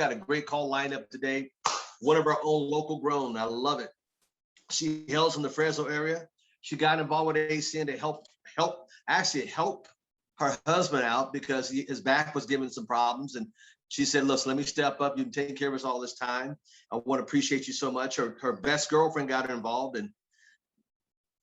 got a great call lineup today. One of our own local grown. I love it. She hails from the Fresno area. She got involved with ACN to help her husband out because his back was giving some problems. And she said, "Listen, let me step up. You've been taking care of us all this time. I want to appreciate you so much." Her best girlfriend got her involved. And,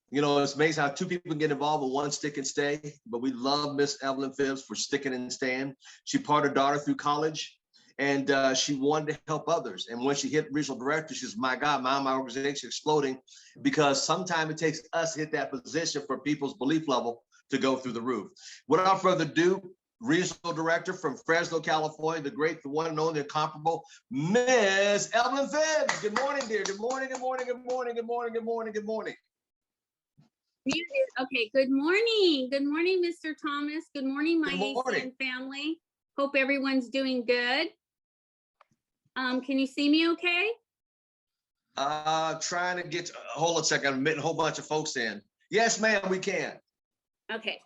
you know, it's amazing how two people can get involved with one stick and stay. But we love Miss Evelyn Phipps for sticking and staying. She put her daughter through college. And she wanted to help others. And when she hit regional director, she says, "My God, my organization exploding," because sometimes it takes us to hit that position for people's belief level to go through the roof. Without further ado, regional director from Fresno, California, the great, the one and only, incomparable, Miss Evelyn Phipps. Good morning, dear. Good morning, good morning, good morning, good morning, good morning, good morning. Okay, good morning. Good morning, Mr. Thomas. Good morning, my ACN family. Hope everyone's doing good. Can you see me okay? Trying to get, hold on a second, I'm admitting a whole bunch of folks in. Yes, ma'am, we can. Okay.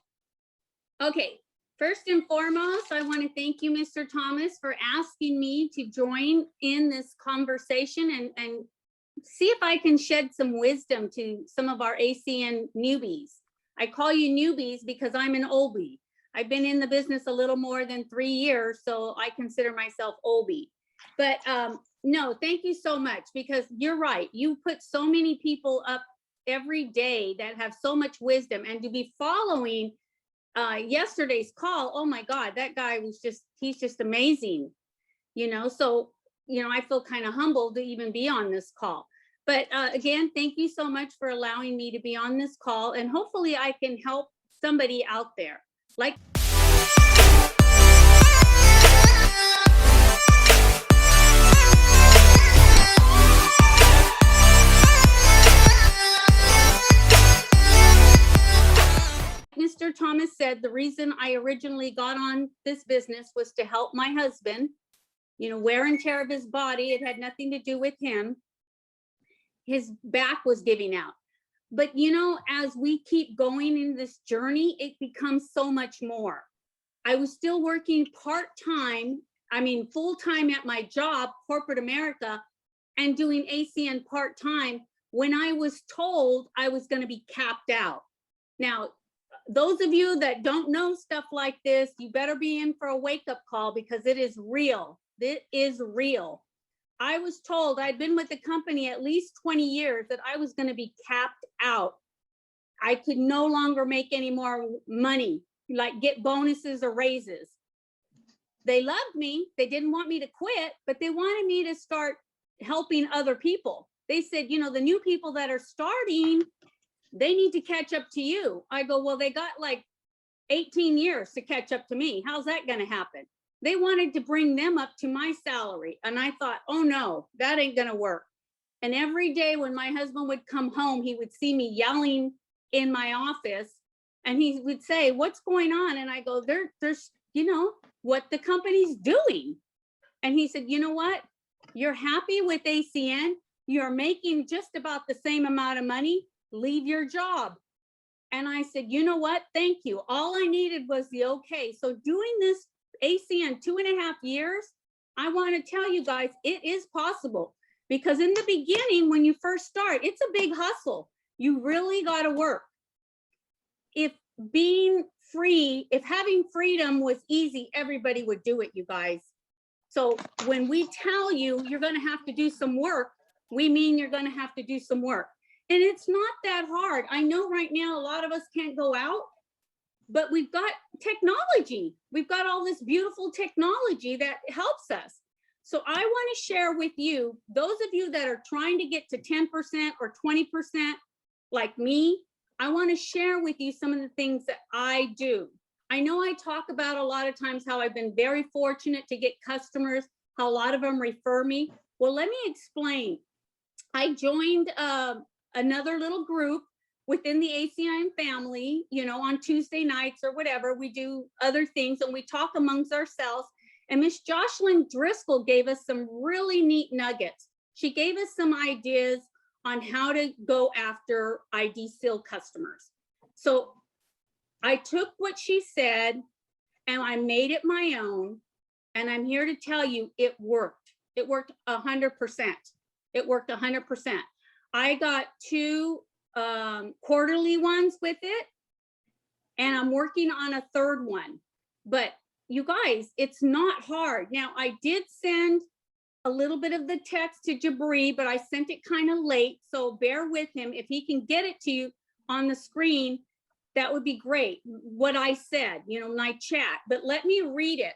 Okay, first and foremost, I want to thank you, Mr. Thomas, for asking me to join in this conversation and see if I can shed some wisdom to some of our ACN newbies. I call you newbies because I'm an oldie. I've been in the business a little more than 3 years, so I consider myself oldie. But no, thank you so much, because you're right. You put so many people up every day that have so much wisdom, and to be following yesterday's call, oh my God, that guy was he's just amazing, you know? So, you know, I feel kind of humbled to even be on this call. But again, thank you so much for allowing me to be on this call, and hopefully I can help somebody out there. Like Mr. Thomas said, the reason I originally got on this business was to help my husband, you know, wear and tear of his body. It had nothing to do with him. His back was giving out. But, you know, as we keep going in this journey, it becomes so much more. I was still working part-time, I mean, full-time at my job, corporate America, and doing ACN part-time when I was told I was going to be capped out. Now, those of you that don't know stuff like this, you better be in for a wake-up call, because it is real. It is real. I was told, I'd been with the company at least 20 years, that I was going to be capped out. I could no longer make any more money, like get bonuses or raises. They loved me. They didn't want me to quit, but they wanted me to start helping other people. They said, you know, the new people that are starting, they need to catch up to you. I go, well, they got like 18 years to catch up to me. How's that going to happen? They wanted to bring them up to my salary. And I thought, oh no, that ain't going to work. And every day when my husband would come home, he would see me yelling in my office, and he would say, what's going on? And I go, there's, you know, what the company's doing. And he said, you know what? You're happy with ACN. You're making just about the same amount of money. Leave your job. And I said, you know what? Thank you. All I needed was the okay. So doing this ACN 2.5 years, I want to tell you guys, it is possible, because in the beginning, when you first start, it's a big hustle. You really got to work. If being free, if having freedom was easy, everybody would do it, you guys. So when we tell you you're going to have to do some work, we mean you're going to have to do some work. And it's not that hard. I know right now a lot of us can't go out, but we've got technology. We've got all this beautiful technology that helps us. So I want to share with you, those of you that are trying to get to 10% or 20% like me, I want to share with you some of the things that I do. I know I talk about a lot of times how I've been very fortunate to get customers, how a lot of them refer me. Well, let me explain. I joined another little group within the ACN family, you know, on Tuesday nights or whatever. We do other things and we talk amongst ourselves. And Miss Jocelyn Driscoll gave us some really neat nuggets. She gave us some ideas on how to go after ID seal customers. So I took what she said and I made it my own. And I'm here to tell you it worked. It worked 100%. It worked 100%. I got 2 quarterly ones with it, and I'm working on a 3rd one. But you guys, it's not hard. Now, I did send a little bit of the text to Jabri, but I sent it kind of late, so bear with him. If he can get it to you on the screen, that would be great. What I said, you know, my chat, but let me read it.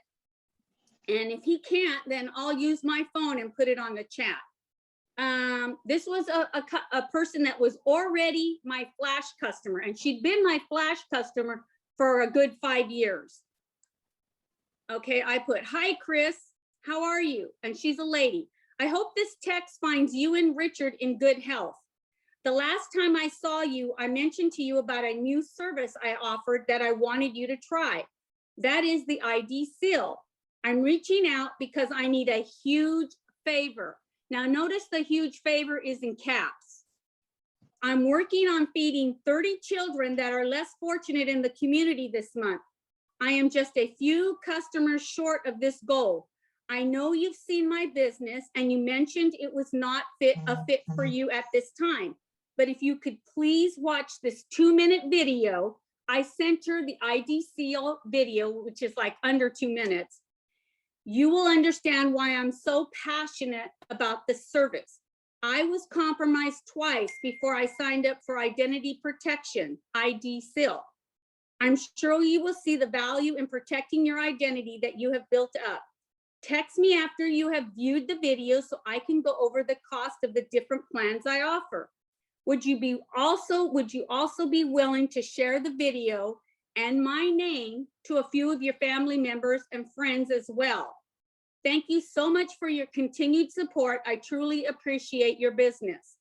And if he can't, then I'll use my phone and put it on the chat. This was a person that was already my Flash customer, and she'd been my Flash customer for a good 5 years. Okay, I put, "Hi, Chris, how are you?" And she's a lady. "I hope this text finds you and Richard in good health. The last time I saw you, I mentioned to you about a new service I offered that I wanted you to try. That is the ID seal. I'm reaching out because I need a huge favor." Now notice the huge favor is in caps. "I'm working on feeding 30 children that are less fortunate in the community this month. I am just a few customers short of this goal. I know you've seen my business and you mentioned it was not a fit for you at this time. But if you could please watch this 2-minute video, I sent her the ID seal video, which is like under 2 minutes. You will understand why I'm so passionate about this service. I was compromised twice before I signed up for identity protection, ID seal. I'm sure you will see the value in protecting your identity that you have built up. Text me after you have viewed the video so I can go over the cost of the different plans I offer. Would you also be willing to share the video and my name to a few of your family members and friends as well? Thank you so much for your continued support. I truly appreciate your business."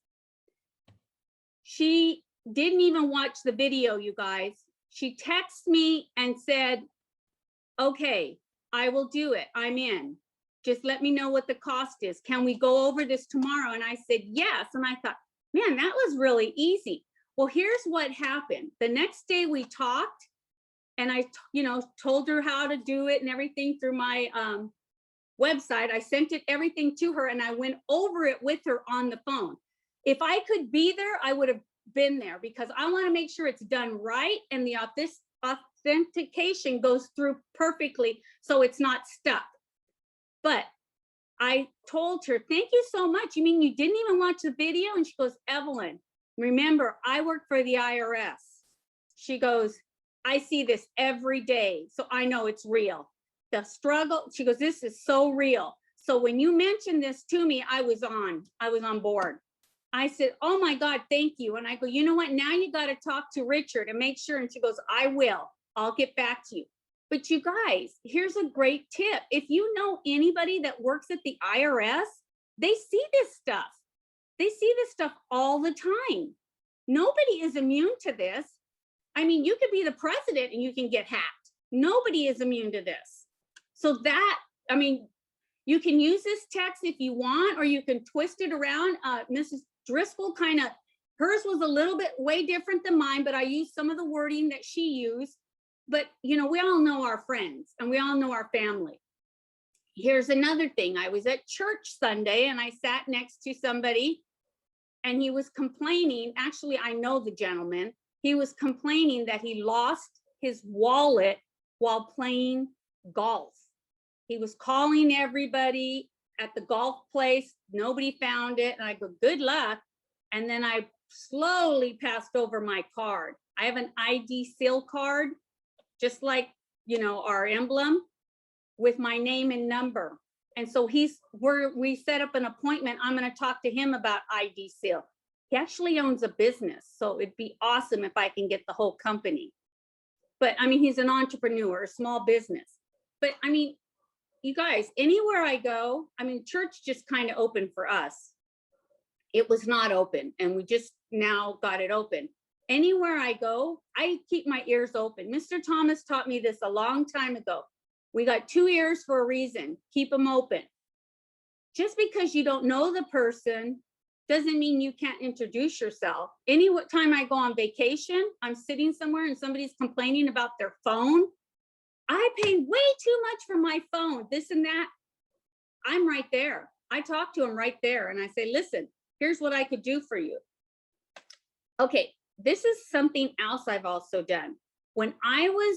She didn't even watch the video, you guys. She texted me and said, "Okay, I will do it. I'm in. Just let me know what the cost is. Can we go over this tomorrow?" And I said, "Yes." And I thought, man, that was really easy. Well, here's what happened. The next day we talked, and I, told her how to do it and everything through my website. I sent everything to her, and I went over it with her on the phone. If I could be there, I would have been there, because I want to make sure it's done right and the authentication goes through perfectly so it's not stuck. But I told her, "Thank you so much. You mean you didn't even watch the video?" And she goes, "Evelyn, remember, I work for the IRS." She goes, "I see this every day, so I know it's real. The struggle," she goes, "this is so real. So when you mentioned this to me, I was on board." I said, "Oh my God, thank you." And I go, "You know what? Now you got to talk to Richard and make sure." And she goes, "I will. I'll get back to you." But you guys, here's a great tip. If you know anybody that works at the IRS, they see this stuff. They see this stuff all the time. Nobody is immune to this. I mean, you could be the president and you can get hacked. Nobody is immune to this. So you can use this text if you want, or you can twist it around. Mrs. Driscoll hers was a little bit way different than mine, but I used some of the wording that she used. But, we all know our friends and we all know our family. Here's another thing. I was at church Sunday and I sat next to somebody and he was complaining. Actually, I know the gentleman. He was complaining that he lost his wallet while playing golf. He was calling everybody at the golf place. Nobody found it. And I go, "Good luck." And then I slowly passed over my card. I have an ID seal card, just like, our emblem, with my name and number. And so we set up an appointment. I'm going to talk to him about ID seal. He actually owns a business, so it'd be awesome if I can get the whole company. But he's an entrepreneur, a small business. But you guys, anywhere I go, church just kind of opened for us. It was not open, and we just now got it open. Anywhere I go, I keep my ears open. Mr. Thomas taught me this a long time ago. We got 2 ears for a reason. Keep them open. Just because you don't know the person doesn't mean you can't introduce yourself. Any time I go on vacation, I'm sitting somewhere and somebody's complaining about their phone. I pay way too much for my phone, this and that. I'm right there. I talked to him right there and I say, listen, here's what I could do for you. Okay, this is something else I've also done. When I was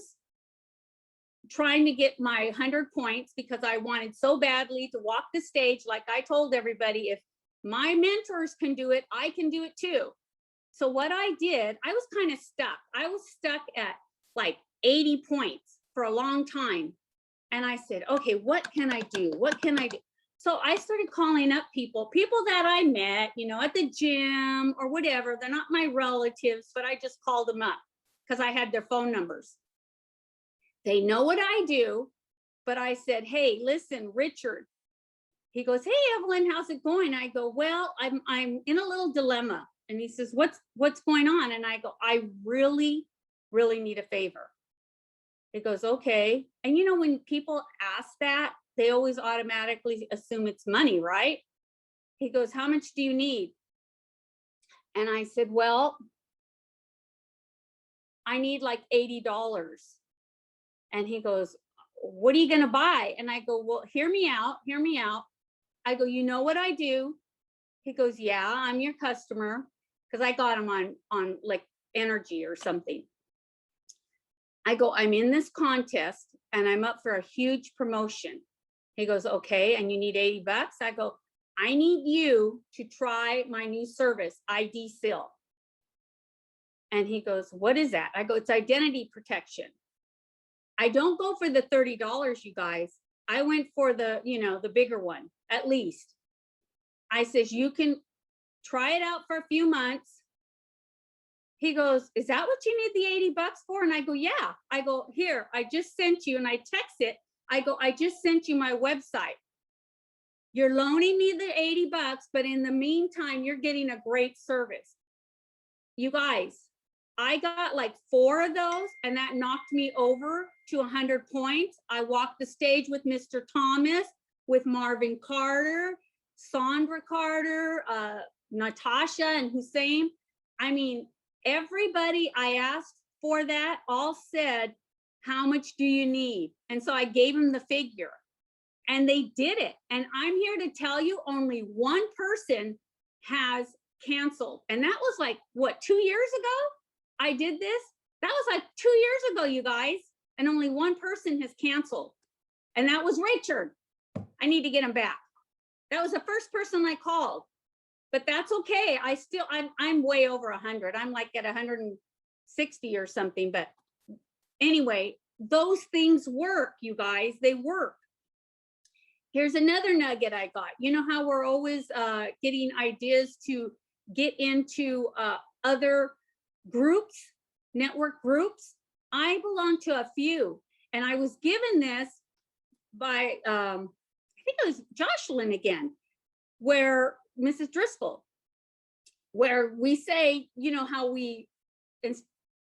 trying to get my 100 points because I wanted so badly to walk the stage, like I told everybody, if my mentors can do it, I can do it too. So what I did, I was kind of stuck. I was stuck at like 80 points for a long time. And I said, okay, what can I do? What can I do? So I started calling up people that I met, you know, at the gym or whatever. They're not my relatives, but I just called them up because I had their phone numbers. They know what I do, but I said, hey, listen, Richard. He goes, hey, Evelyn, how's it going? I go, well, I'm in a little dilemma. And he says, what's going on? And I go, I really need a favor. He goes, okay. And you know, when people ask that, they always automatically assume it's money, right? He goes, how much do you need? And I said, well, I need like $80. And he goes, what are you going to buy? And I go, well, hear me out. I go, you know what I do? He goes, yeah, I'm your customer. Because I got him on like energy or something. I go, I'm in this contest and I'm up for a huge promotion. He goes, okay, and you need $80? I go, I need you to try my new service, ID Seal. And he goes, what is that? I go, it's identity protection. I don't go for the $30, you guys. I went for the, you know, the bigger one, at least. I says, you can try it out for a few months. He goes, is that what you need the $80 for? And I go, yeah. I go, here, I just sent you, and I text it. I go, I just sent you my website. You're loaning me the $80, but in the meantime, you're getting a great service. You guys, I got like 4 of those, and that knocked me over to 100 points. I walked the stage with Mr. Thomas, with Marvin Carter, Sandra Carter, Natasha and Hussein. I mean, everybody I asked for that all said, how much do you need? And so I gave them the figure, and they did it. And I'm here to tell you, only one person has canceled. And that was like, what, 2 years ago? I did this. That was like 2 years ago, you guys. And only one person has canceled. And that was Richard. I need to get him back. That was the first person I called. But that's okay. I'm way over 100. I'm like at 160 or something. But anyway, those things work, you guys. They work. Here's another nugget I got. You know how we're always getting ideas to get into other groups, network groups? I belong to a few. And I was given this by, I think it was Jocelyn again, where Mrs. Driscoll, where we say, you know, how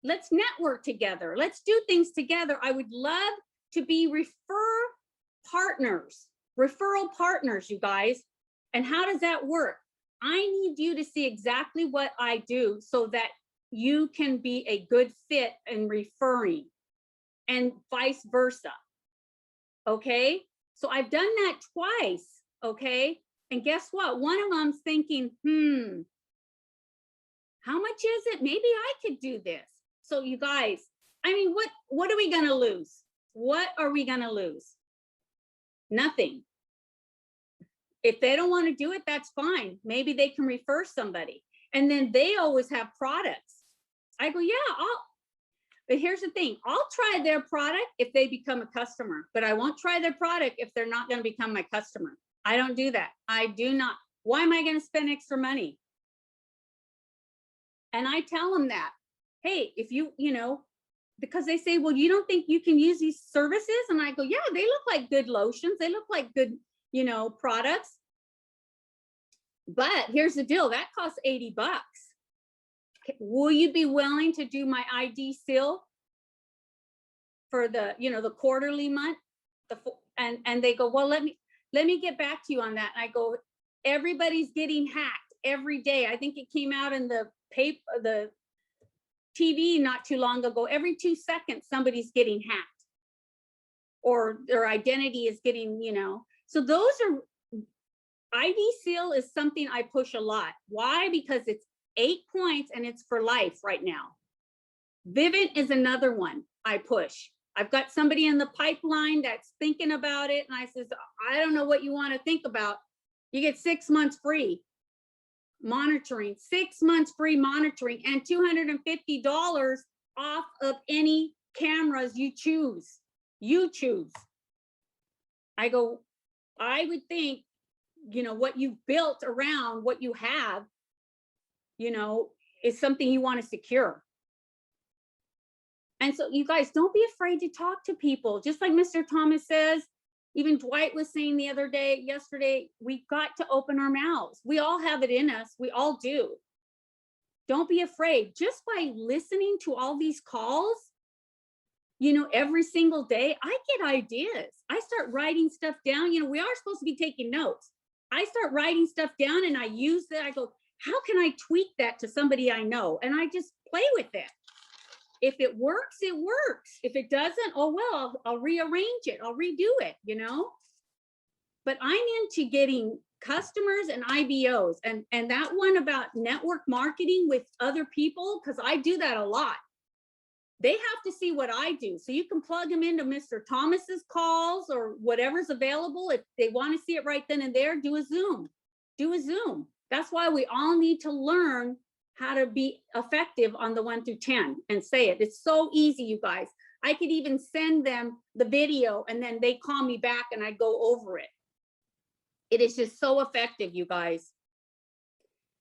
let's network together. Let's do things together. I would love to be referral partners, you guys. And how does that work? I need you to see exactly what I do so that you can be a good fit in referring, and vice versa. Okay. So I've done that twice. Okay. And guess what? One of them's thinking, how much is it? Maybe I could do this. So you guys, I mean, what are we going to lose? What are we going to lose? Nothing. If they don't want to do it, that's fine. Maybe they can refer somebody. And then they always have products. I go, yeah, but here's the thing. I'll try their product if they become a customer, but I won't try their product if they're not going to become my customer. I don't do that. I do not. Why am I going to spend extra money? And I tell them that, hey, if you know, because they say, well, you don't think you can use these services? And I go, yeah, they look like good lotions. They look like good, you know, products. But here's the deal. That costs $80. Will you be willing to do my ID seal for the, you know, the quarterly month? And they go, well, let me get back to you on that. And I go, everybody's getting hacked every day. I think it came out in the paper, the TV not too long ago. Every 2 seconds, somebody's getting hacked, or their identity is getting, you know. So those are ID Seal is something I push a lot. Why? Because it's 8 points and it's for life right now. Vivint is another one I push. I've got somebody in the pipeline that's thinking about it. And I says, I don't know what you want to think about. You get 6 months free monitoring, 6 months free monitoring, and $250 off of any cameras you choose. You choose. I go, I would think, you know, what you've built around what you have, you know, is something you want to secure. And so you guys, don't be afraid to talk to people. Just like Mr. Thomas says, even Dwight was saying the other day, yesterday, we've got to open our mouths. We all have it in us. We all do. Don't be afraid. Just by listening to all these calls, you know, every single day, I get ideas. I start writing stuff down. You know, we are supposed to be taking notes. I start writing stuff down and I use that. I go, how can I tweak that to somebody I know? And I just play with it. If it works, it works. If it doesn't, oh, well, I'll rearrange it. I'll redo it, you know? But I'm into getting customers and IBOs. And that one about network marketing with other people, because I do that a lot. They have to see what I do. So you can plug them into Mr. Thomas's calls or whatever's available. If they want to see it right then and there, do a Zoom. Do a Zoom. That's why we all need to learn how to be effective on the 1 through 10 and say it. It's so easy, you guys. I could even send them the video and then they call me back and I go over it. It is just so effective, you guys.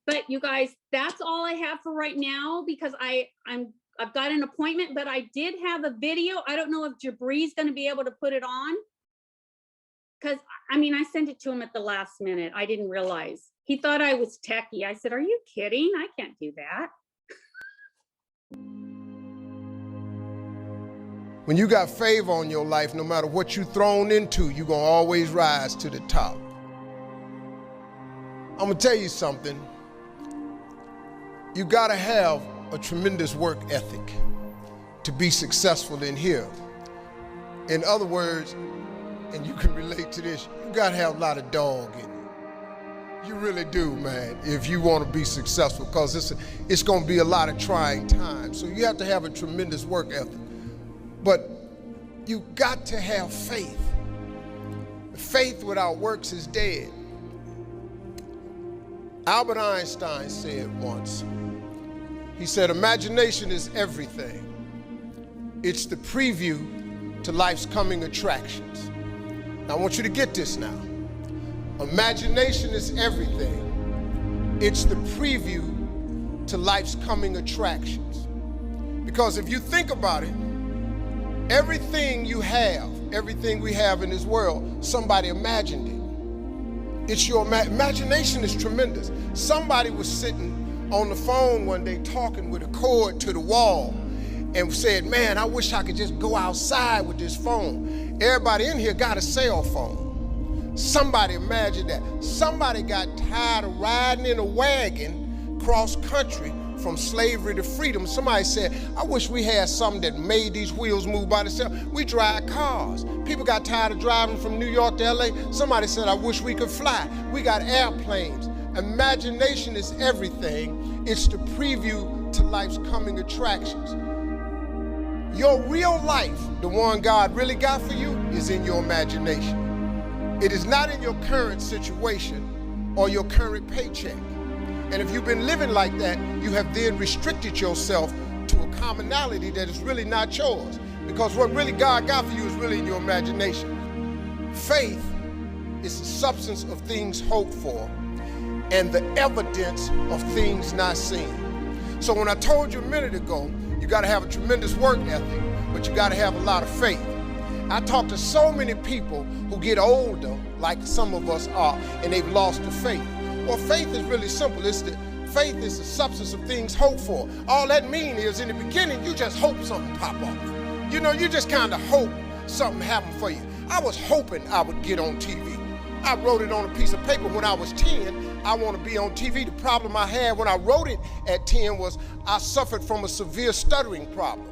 But you guys, that's all I have for right now because I've got an appointment, but I did have a video. I don't know if Jabri's going to be able to put it on. Because, I mean, I sent it to him at the last minute. I didn't realize. He thought I was techie. I said, are you kidding? I can't do that. When you got favor on your life, no matter what you're thrown into, you're going to always rise to the top. I'm going to tell you something. You got to have a tremendous work ethic to be successful in here. In other words, and you can relate to this, you got to have a lot of dog in you. You really do, man, if you want to be successful, because it's going to be a lot of trying times. So you have to have a tremendous work ethic. But you got to have faith. Faith without works is dead. Albert Einstein said once, he said, imagination is everything. It's the preview to life's coming attractions. Now, I want you to get this now. Imagination is everything. It's the preview to life's coming attractions. Because if you think about it, everything you have, everything we have in this world, somebody imagined it. It's your imagination is tremendous. Somebody was sitting on the phone one day talking with a cord to the wall and said, man, I wish I could just go outside with this phone. Everybody in here got a cell phone. Somebody imagined that. Somebody got tired of riding in a wagon cross country from slavery to freedom. Somebody said, I wish we had something that made these wheels move by themselves. We drive cars. People got tired of driving from New York to LA. Somebody said, I wish we could fly. We got airplanes. Imagination is everything. It's the preview to life's coming attractions. Your real life, the one God really got for you, is in your imagination. It is not in your current situation or your current paycheck. And if you've been living like that, you have then restricted yourself to a commonality that is really not yours. Because what really God got for you is really in your imagination. Faith is the substance of things hoped for and the evidence of things not seen. So when I told you a minute ago, you got to have a tremendous work ethic, but you got to have a lot of faith. I talk to so many people who get older, like some of us are, and they've lost the faith. Well, faith is really simple. Faith is the substance of things hoped for. All that means is in the beginning, you just hope something pop off. You know, you just kind of hope something happened for you. I was hoping I would get on TV. I wrote it on a piece of paper when I was 10. I want to be on TV. The problem I had when I wrote it at 10 was I suffered from a severe stuttering problem.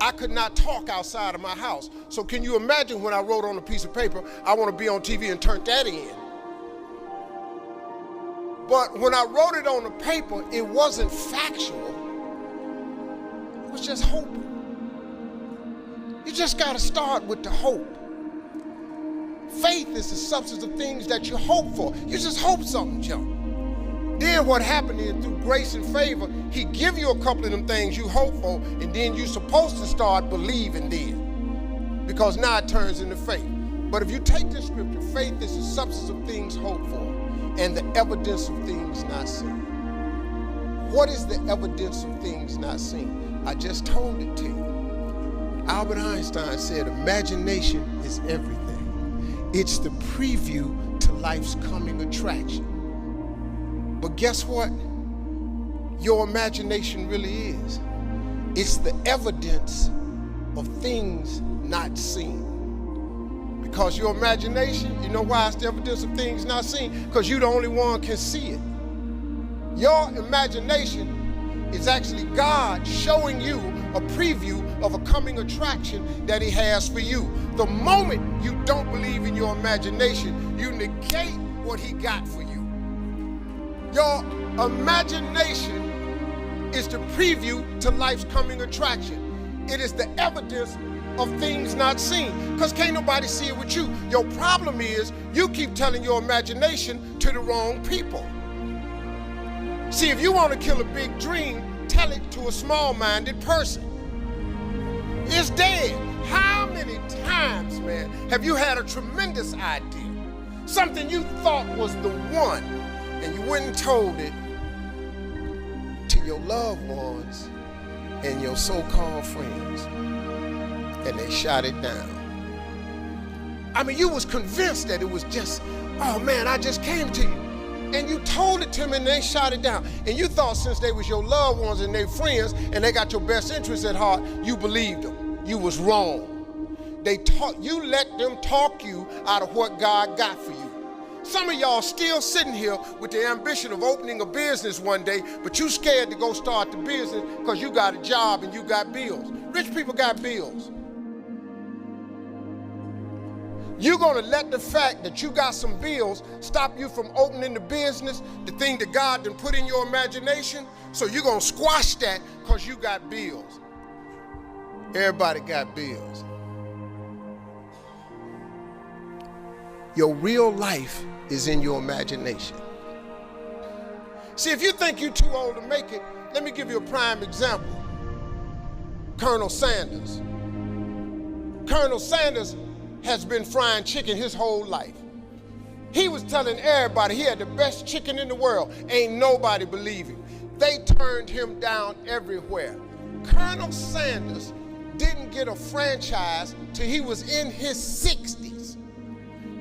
I could not talk outside of my house. So can you imagine when I wrote on a piece of paper, I want to be on TV and turned that in? But when I wrote it on the paper, it wasn't factual. It was just hope. You just got to start with the hope. Faith is the substance of things that you hope for. You just hope something jump. Then what happened is, through grace and favor, he give you a couple of them things you hope for, and then you're supposed to start believing then, because now it turns into faith. But if you take this scripture, faith is the substance of things hoped for and the evidence of things not seen. What is the evidence of things not seen? I just told it to you. Albert Einstein said, imagination is everything. It's the preview to life's coming attraction. But guess what? Your imagination really is. It's the evidence of things not seen. Because your imagination, you know why it's the evidence of things not seen? Because you're the only one can see it. Your imagination is actually God showing you a preview of a coming attraction that he has for you. The moment you don't believe in your imagination, you negate what he got for you. Your imagination is the preview to life's coming attraction. It is the evidence of things not seen, because can't nobody see it with you. Your problem is you keep telling your imagination to the wrong people. See, if you want to kill a big dream, tell it to a small-minded person. It's dead. How many times, man, have you had a tremendous idea, something you thought was the one, and you went and told it to your loved ones and your so-called friends, and they shot it down? I mean, you was convinced that it was just, oh man, I just came to you. And you told it to them and they shot it down. And you thought since they was your loved ones and their friends and they got your best interests at heart, you believed them. You was wrong. You let them talk you out of what God got for you. Some of y'all still sitting here with the ambition of opening a business one day, but you scared to go start the business because you got a job and you got bills. Rich people got bills. You're gonna let the fact that you got some bills stop you from opening the business, the thing that God done put in your imagination? So you're gonna squash that because you got bills. Everybody got bills. Your real life is in your imagination. See, if you think you're too old to make it, let me give you a prime example. Colonel Sanders. Colonel Sanders has been frying chicken his whole life. He was telling everybody he had the best chicken in the world. Ain't nobody believe him. They turned him down everywhere. Colonel Sanders didn't get a franchise till he was in his 60s.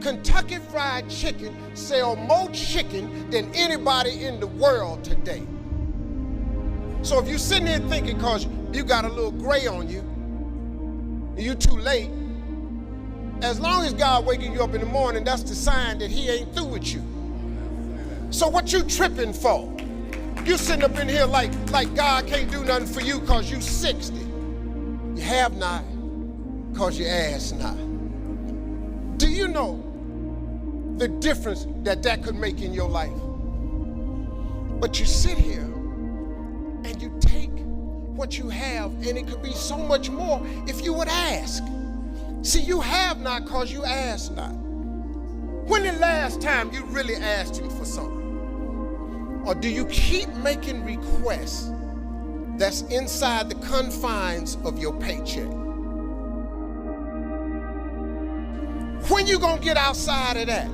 Kentucky Fried Chicken sell more chicken than anybody in the world today. So if you're sitting here thinking because you got a little gray on you, and you're too late, as long as God waking you up in the morning, that's the sign that he ain't through with you. So what you tripping for? You sitting up in here like God can't do nothing for you because you 60. You have not because you ask not. Do you know the difference that could make in your life? But you sit here and you take what you have, and it could be so much more if you would ask. See, you have not because you ask not. When the last time you really asked him for something? Or do you keep making requests that's inside the confines of your paycheck? When you gonna get outside of that?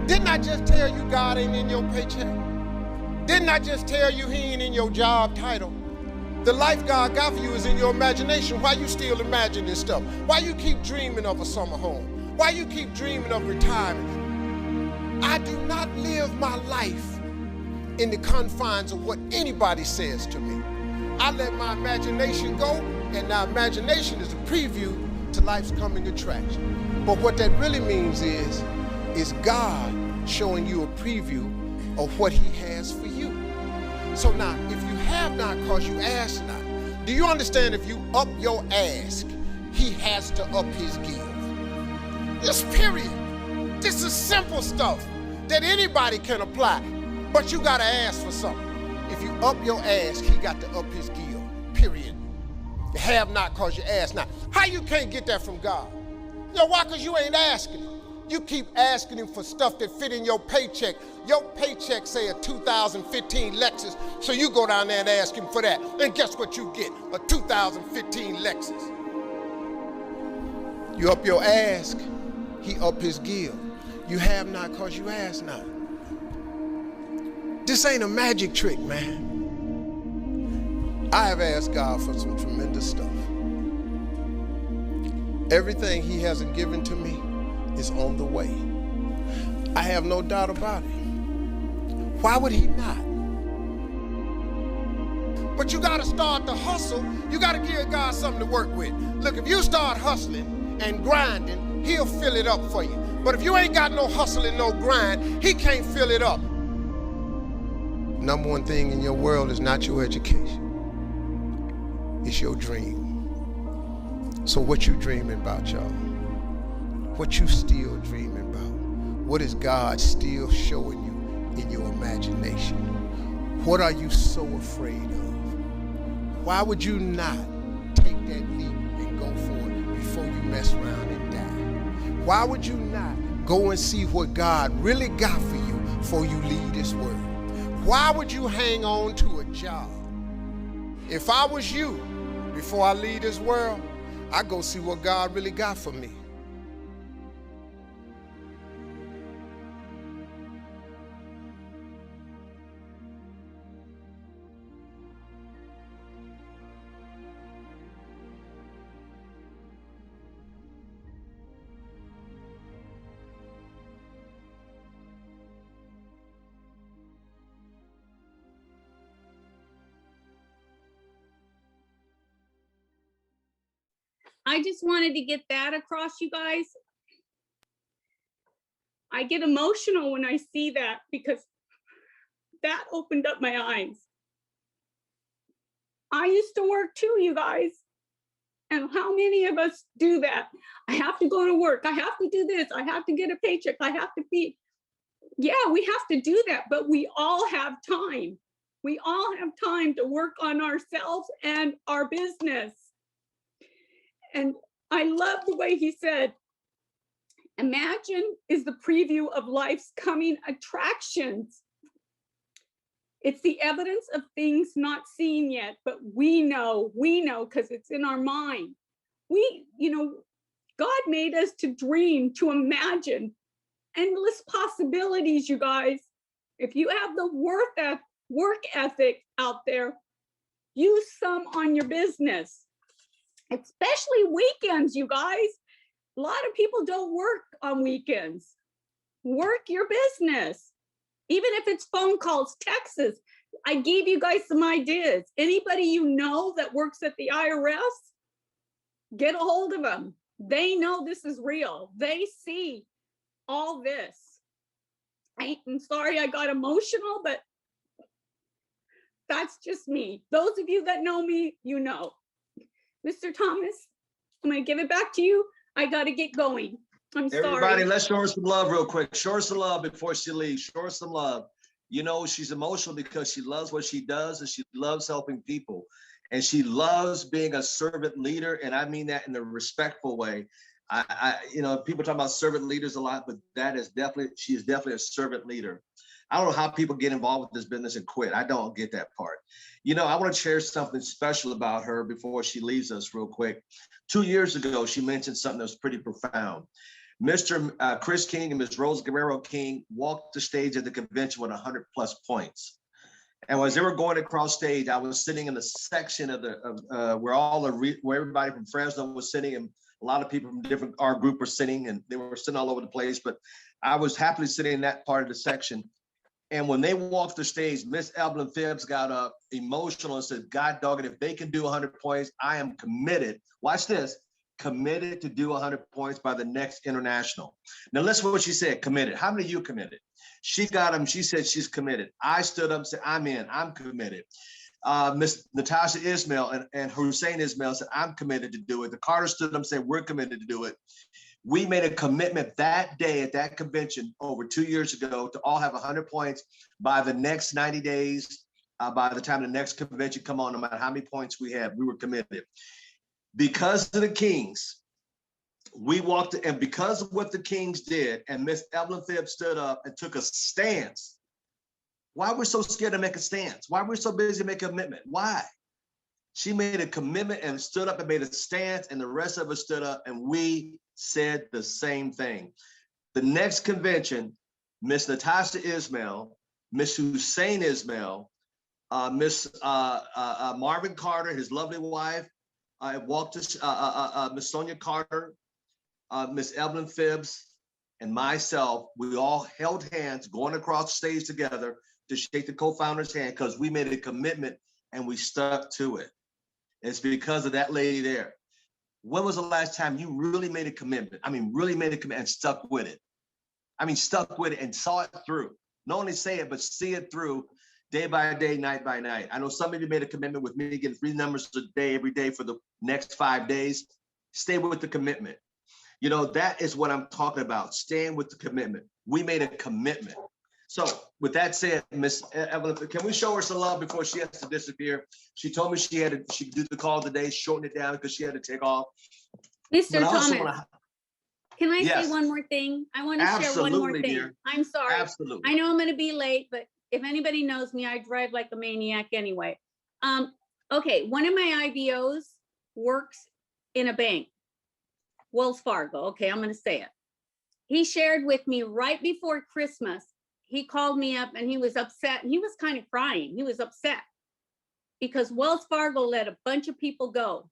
Didn't I just tell you God ain't in your paycheck? Didn't I just tell you he ain't in your job title? The life God got for you is in your imagination. Why you still imagining this stuff? Why you keep dreaming of a summer home? Why you keep dreaming of retirement? I do not live my life in the confines of what anybody says to me. I let my imagination go, and now imagination is a preview to life's coming attraction. But what that really means is God showing you a preview of what he has for you. So now, if you have not because you ask not, do you understand if you up your ask, he has to up his give? This period. This is simple stuff that anybody can apply. But you got to ask for something. If you up your ask, he got to up his gear, period. You have not because you ask not. How you can't get that from God? You know why? Because you ain't asking him. You keep asking him for stuff that fit in your paycheck. Your paycheck say a 2015 Lexus, so you go down there and ask him for that. And guess what you get? A 2015 Lexus. You up your ask, he up his gear. You have not because you ask not. This ain't a magic trick, man. I have asked God for some tremendous stuff. Everything he hasn't given to me is on the way. I have no doubt about it. Why would he not? But you gotta start to hustle. You gotta give God something to work with. Look, if you start hustling and grinding, he'll fill it up for you. But if you ain't got no hustle and no grind, he can't fill it up. Number one thing in your world is not your education. It's your dream. So what you dreaming about, y'all? What you still dreaming about? What is God still showing you in your imagination? What are you so afraid of? Why would you not take that leap and go for it before you mess around and die? Why would you not go and see what God really got for you before you leave this world? Why would you hang on to a job? If I was you, before I leave this world, I'd go see what God really got for me. I just wanted to get that across, you guys. I get emotional when I see that because that opened up my eyes. I used to work too, you guys. And how many of us do that? I have to go to work. I have to do this. I have to get a paycheck. I have to feed. Yeah, we have to do that, but we all have time. We all have time to work on ourselves and our business. And I love the way he said, imagine is the preview of life's coming attractions. It's the evidence of things not seen yet, but we know because it's in our mind. God made us to dream, to imagine endless possibilities, you guys. If you have the work ethic out there, use some on your business. Especially weekends, you guys. A lot of people don't work on weekends. Work your business. Even if it's phone calls, texts. I gave you guys some ideas. Anybody you know that works at the IRS, get a hold of them. They know this is real. They see all this. I'm sorry I got emotional, but that's just me. Those of you that know me, you know. Mr. Thomas, I'm going to give it back to you. I got to get going. I'm sorry. Everybody, let's show her some love real quick. Show her some love before she leaves. Show her some love. You know, she's emotional because she loves what she does and she loves helping people. And she loves being a servant leader. And I mean that in a respectful way. People talk about servant leaders a lot, but she is definitely a servant leader. I don't know how people get involved with this business and quit. I don't get that part. I want to share something special about her before she leaves us real quick. 2 years ago, she mentioned something that was pretty profound. Mr. Chris King and Ms. Rose Guerrero King walked the stage at the convention with 100 plus points. And as they were going across stage, I was sitting in the section of where everybody from Fresno was sitting, and a lot of people from our group were sitting, and they were sitting all over the place. But I was happily sitting in that part of the section. And when they walked the stage, Miss Evelyn Phipps got up emotional and said, God dog it, if they can do 100 points, I am committed. Watch this. Committed to do 100 points by the next international. Now listen to what she said, committed. How many of you committed? She got them. She said she's committed. I stood up and said, I'm in. I'm committed. Miss Natasha Ismail and Hussein Ismail said, I'm committed to do it. The Carter stood up and said, we're committed to do it. We made a commitment that day at that convention over 2 years ago to all have 100 points by the next 90 days. By the time the next convention come on, no matter how many points we have, we were committed. Because of the Kings, we walked, and because of what the Kings did, and Miss Evelyn Phipps stood up and took a stance. Why we're so scared to make a stance? Why we're so busy to make a commitment? Why? She made a commitment and stood up and made a stance, and the rest of us stood up and we said the same thing. The next convention, Miss Natasha Ismail, Miss Hussein Ismail, Miss Marvin Carter, his lovely wife, walked to Miss Sonia Carter, Miss Evelyn Phipps, and myself. We all held hands going across the stage together to shake the co-founder's hand because we made a commitment and we stuck to it. It's because of that lady there. When was the last time you really made a commitment? I mean, really made a commitment and stuck with it. I mean, stuck with it and saw it through. Not only say it, but see it through day by day, night by night. I know some of you made a commitment with me getting 3 numbers a day, every day for the next 5 days. Stay with the commitment. You know, that is what I'm talking about, staying with the commitment. We made a commitment. So with that said, Miss Evelyn, can we show her some love before she has to disappear? She told me she could do the call today, shorten it down because she had to take off. Mr. Thomas, can I Yes. say one more thing? I want to share one more Absolutely, thing. dear. I'm sorry. Absolutely. I know I'm going to be late, but if anybody knows me, I drive like a maniac anyway. Okay, one of my IBOs works in a bank, Wells Fargo. Okay, I'm going to say it. He shared with me right before Christmas. He called me up and he was upset. And he was kind of crying. He was upset because Wells Fargo let a bunch of people go.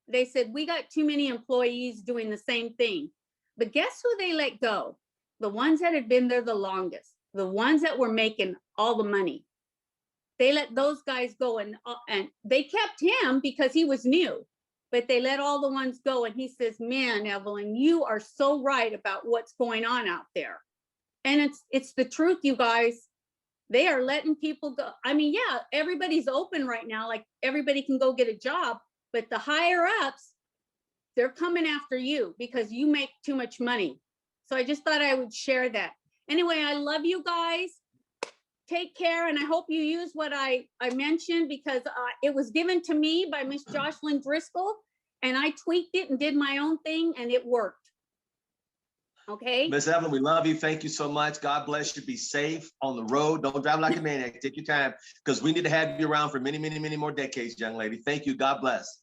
They said, we got too many employees doing the same thing. But guess who they let go? The ones that had been there the longest, the ones that were making all the money. They let those guys go and they kept him because he was new, but they let all the ones go. And he says, man, Evelyn, you are so right about what's going on out there. And it's the truth, you guys. They are letting people go. I mean, yeah, everybody's open right now. Like everybody can go get a job, but the higher ups, they're coming after you because you make too much money. So I just thought I would share that. Anyway, I love you guys. Take care. And I hope you use what I mentioned because it was given to me by Miss Jocelyn Driscoll and I tweaked it and did my own thing and it worked. Okay. Miss Evelyn, we love you. Thank you so much. God bless you. Be safe on the road. Don't drive like a maniac. Take your time because we need to have you around for many, many, many more decades, young lady. Thank you. God bless.